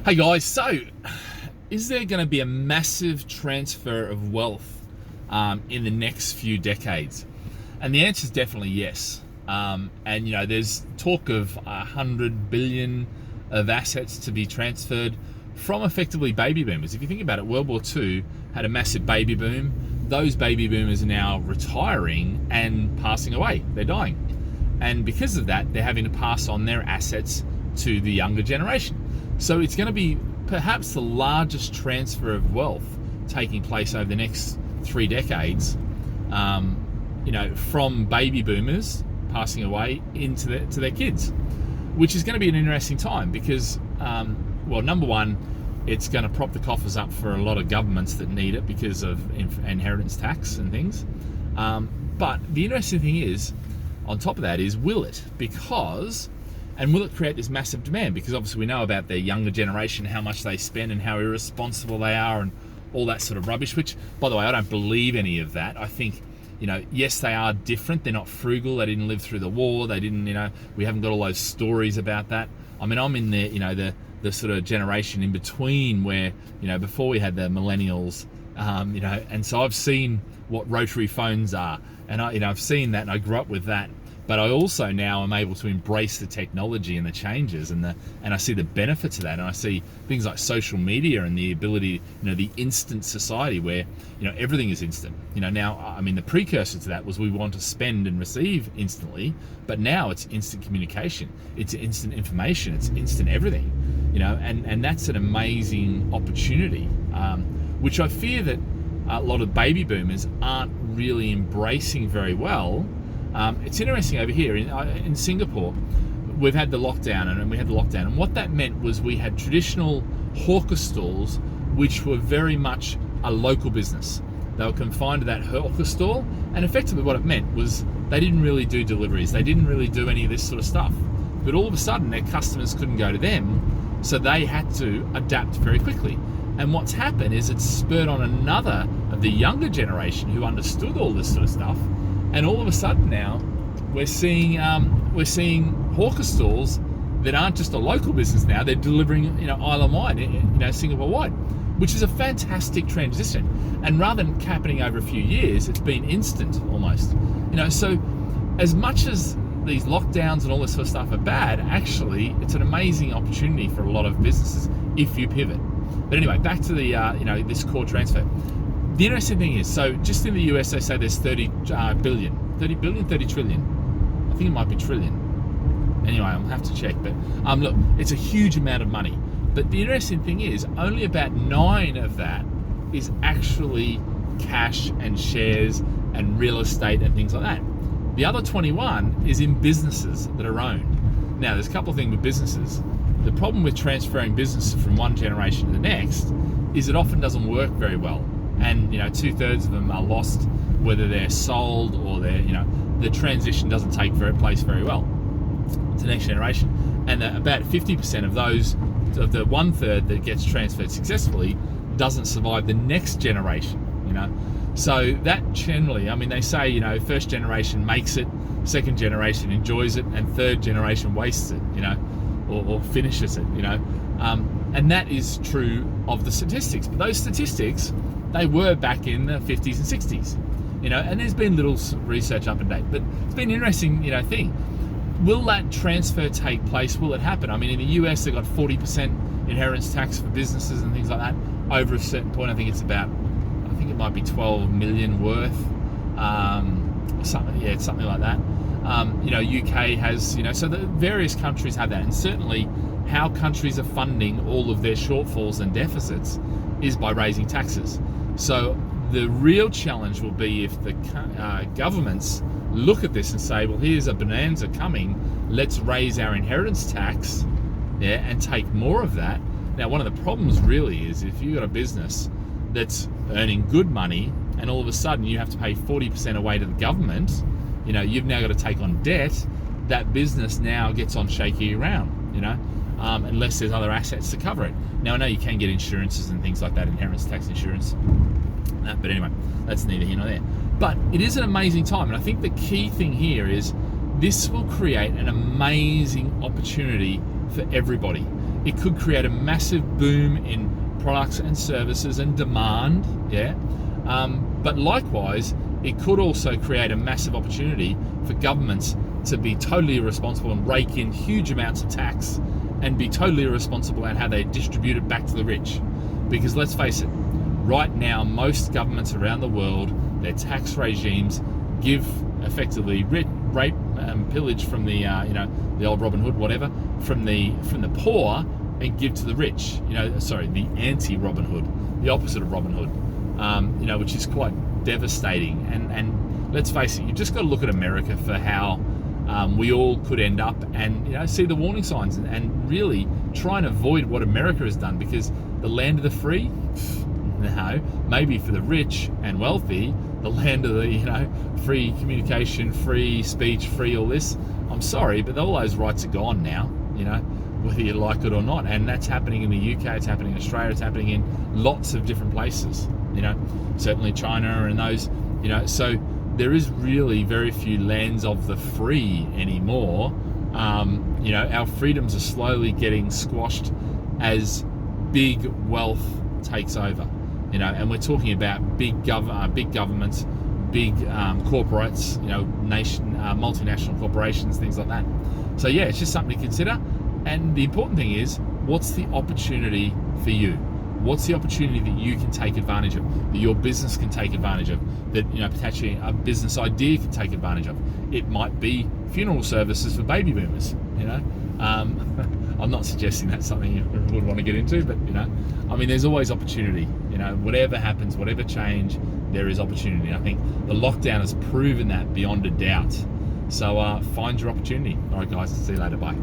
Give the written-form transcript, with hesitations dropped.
Hey guys, so is there going to be a massive transfer of wealth in the next few decades? And the answer is definitely yes. And there's talk of 100 billion of assets to be transferred from effectively baby boomers. If you think about it, World War II had a massive baby boom. Those baby boomers are now retiring and passing away. They're dying. And because of that, they're having to pass on their assets to the younger generation. So it's going to be perhaps the largest transfer of wealth taking place over the next 3 decades, from baby boomers passing away to their kids, which is going to be an interesting time because, number one, it's going to prop the coffers up for a lot of governments that need it because of inheritance tax and things. But the interesting thing is, on top of that, is will it? And will it create this massive demand? Because obviously we know about the younger generation, how much they spend and how irresponsible they are and all that sort of rubbish, which, by the way, I don't believe any of that. I think, yes, they are different. They're not frugal. They didn't live through the war. They didn't, we haven't got all those stories about that. I mean, I'm in the sort of generation in between where, before we had the millennials, and so I've seen what rotary phones are. And I've seen that and I grew up with that. But I also now am able to embrace the technology and the changes and I see the benefits of that. And I see things like social media and the ability, the instant society where, everything is instant. Now, I mean, the precursor to that was we want to spend and receive instantly, but now it's instant communication. It's instant information. It's instant everything, and that's an amazing opportunity, which I fear that a lot of baby boomers aren't really embracing very well. It's interesting over here in Singapore, we've had the lockdown and what that meant was we had traditional hawker stalls which were very much a local business. They were confined to that hawker stall, and effectively what it meant was they didn't really do deliveries, they didn't really do any of this sort of stuff. But all of a sudden their customers couldn't go to them, so they had to adapt very quickly. And what's happened is it's spurred on another of the younger generation who understood all this sort of stuff. And all of a sudden now, we're seeing hawker stalls that aren't just a local business now. They're delivering, island-wide, Singapore-wide, which is a fantastic transition. And rather than happening over a few years, it's been instant almost. So as much as these lockdowns and all this sort of stuff are bad, actually, it's an amazing opportunity for a lot of businesses if you pivot. But anyway, back to the this core transfer. The interesting thing is, so just in the US, they say there's 30 trillion. I think it might be trillion. Anyway, I'll have to check. But look, it's a huge amount of money. But the interesting thing is, only about 9 of that is actually cash and shares and real estate and things like that. The other 21 is in businesses that are owned. Now, there's a couple of things with businesses. The problem with transferring businesses from one generation to the next is it often doesn't work very well. And 2/3 of them are lost, whether they're sold or the transition doesn't take place very well to the next generation. And about 50% of those, of the 1/3 that gets transferred successfully, doesn't survive the next generation. So that generally, I mean, they say first generation makes it, second generation enjoys it, and third generation wastes it. Or finishes it. And that is true of the statistics. But those statistics, they were back in the 50s and 60s, and there's been little research up to date, but it's been an interesting, thing. Will that transfer take place? Will it happen? I mean, in the US, they got 40% inheritance tax for businesses and things like that. Over a certain point, I think it might be 12 million worth, something like that. UK has, so the various countries have that, and certainly how countries are funding all of their shortfalls and deficits is by raising taxes. So the real challenge will be if the governments look at this and say, well, here's a bonanza coming, let's raise our inheritance tax, and take more of that. Now, one of the problems really is if you've got a business that's earning good money and all of a sudden you have to pay 40% away to the government, you've now got to take on debt, that business now gets on shaky ground, unless there's other assets to cover it. Now, I know you can get insurances and things like that, inheritance tax insurance, but anyway, that's neither here nor there. But it is an amazing time, and I think the key thing here is this will create an amazing opportunity for everybody. it could create a massive boom in products and services and demand, but likewise, it could also create a massive opportunity for governments to be totally irresponsible and rake in huge amounts of tax and be totally irresponsible in how they distribute it back to the rich. Because let's face it, right now, most governments around the world, their tax regimes give effectively rape and pillage from the the old Robin Hood, whatever, from the poor, and give to the rich. The anti-Robin Hood, the opposite of Robin Hood, which is quite devastating. And let's face it, you've just got to look at America for how we all could end up, and see the warning signs, and really try and avoid what America has done. Because the land of the free, no, maybe for the rich and wealthy, the land of the free communication, free speech, free all this. I'm sorry, but all those rights are gone now. Whether you like it or not, and that's happening in the UK. It's happening in Australia. It's happening in lots of different places. Certainly China and those. So there is really very few lands of the free anymore. Our freedoms are slowly getting squashed as big wealth takes over. And we're talking about big governments, big corporates, multinational corporations, things like that. So yeah, it's just something to consider. And the important thing is, what's the opportunity for you? What's the opportunity that you can take advantage of, that your business can take advantage of, that potentially a business idea can take advantage of? It might be funeral services for baby boomers. I'm not suggesting that's something you would want to get into, but there's always opportunity. Whatever happens, whatever change, there is opportunity. I think the lockdown has proven that beyond a doubt. So find your opportunity. All right, guys, see you later. Bye.